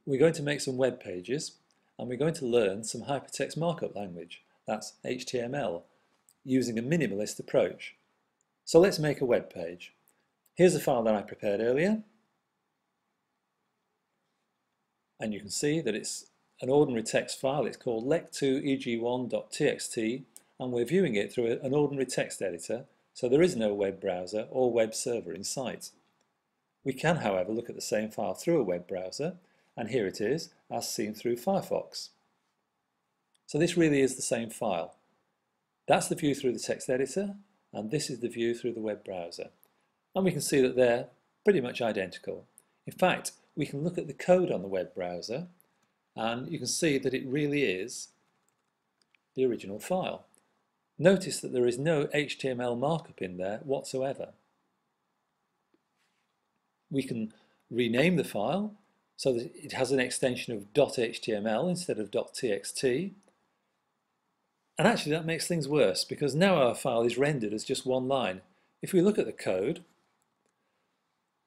We're going to make some web pages and we're going to learn some hypertext markup language, that's HTML, using a minimalist approach. So let's make a web page. Here's a file that I prepared earlier, and you can see that it's an ordinary text file. It's called lec2eg1.txt, and we're viewing it through an ordinary text editor, so there is no web browser or web server in sight. We can, however, look at the same file through a web browser, and here it is, as seen through Firefox. So this really is the same file. That's the view through the text editor, and this is the view through the web browser. And we can see that they're pretty much identical. In fact, we can look at the code on the web browser, and you can see that it really is the original file. Notice that there is no HTML markup in there whatsoever. We can rename the file so that it has an extension of .html instead of .txt. And actually that makes things worse, because now our file is rendered as just one line. If we look at the code,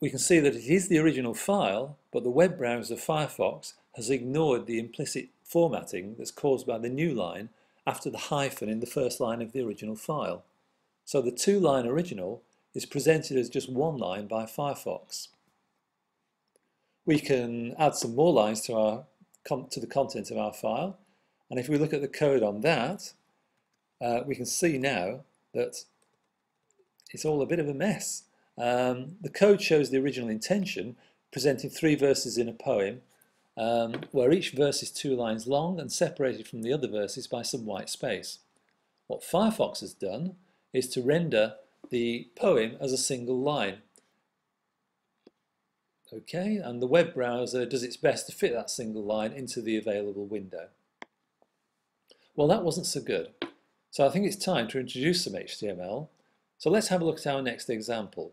we can see that it is the original file, but the web browser Firefox has ignored the implicit formatting that's caused by the new line after the hyphen in the first line of the original file. So the two-line original is presented as just one line by Firefox. We can add some more lines to the content of our file, and if we look at the code on that, we can see now that it's all a bit of a mess. The code shows the original intention, presenting 3 verses in a poem, where each verse is 2 lines long and separated from the other verses by some white space. What Firefox has done is to render the poem as a single line. Okay, and the web browser does its best to fit that single line into the available window. Well, that wasn't so good. So I think it's time to introduce some HTML. So let's have a look at our next example.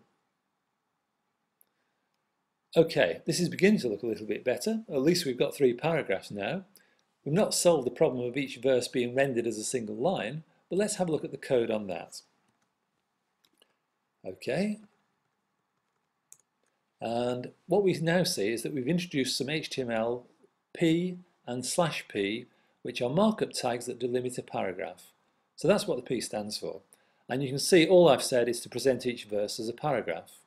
Okay, this is beginning to look a little bit better. At least we've got 3 paragraphs now. We've not solved the problem of each verse being rendered as a single line, but let's have a look at the code on that. Okay. And what we now see is that we've introduced some HTML P and /P, which are markup tags that delimit a paragraph. So that's what the P stands for. And you can see all I've said is to present each verse as a paragraph.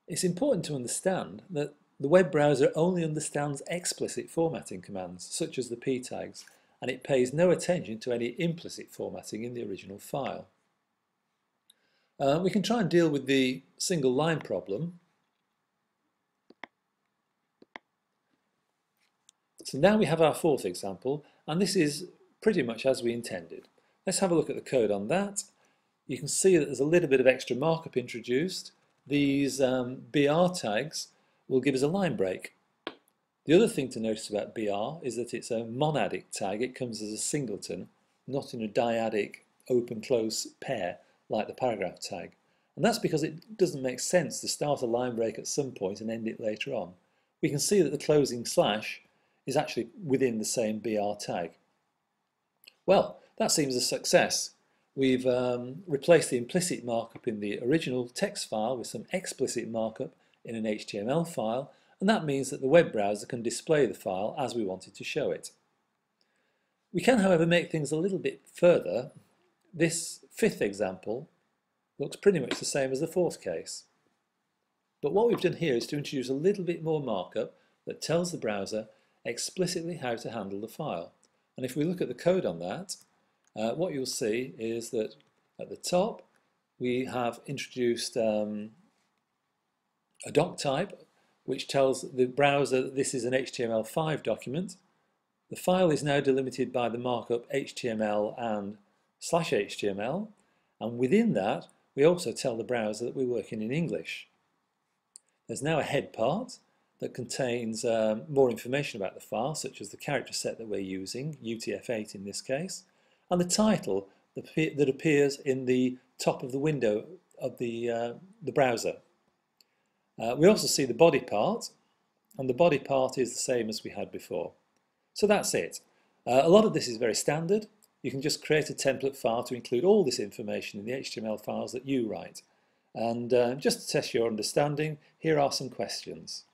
It's important to understand that the web browser only understands explicit formatting commands, such as the P tags, and it pays no attention to any implicit formatting in the original file. We can try and deal with the single line problem. So now we have our 4th example, and this is pretty much as we intended. Let's have a look at the code on that. You can see that there's a little bit of extra markup introduced. These BR tags will give us a line break. The other thing to notice about BR is that it's a monadic tag. It comes as a singleton, not in a dyadic open-close pair like the paragraph tag. And that's because it doesn't make sense to start a line break at some point and end it later on. We can see that the closing slash is actually within the same BR tag. Well, that seems a success. We've replaced the implicit markup in the original text file with some explicit markup in an HTML file, and that means that the web browser can display the file as we wanted to show it. We can, however, make things a little bit further. This 5th example looks pretty much the same as the 4th case. But what we've done here is to introduce a little bit more markup that tells the browser explicitly how to handle the file. And if we look at the code on that, what you'll see is that at the top we have introduced a doc type which tells the browser that this is an HTML5 document. The file is now delimited by the markup HTML and /HTML, and within that we also tell the browser that we're working in English. There's now a head part that contains more information about the file, such as the character set that we're using, UTF-8 in this case, and the title that appears in the top of the window of the browser. We also see the body part, and the body part is the same as we had before. So that's it. A lot of this is very standard. You can just create a template file to include all this information in the HTML files that you write. And just to test your understanding, here are some questions.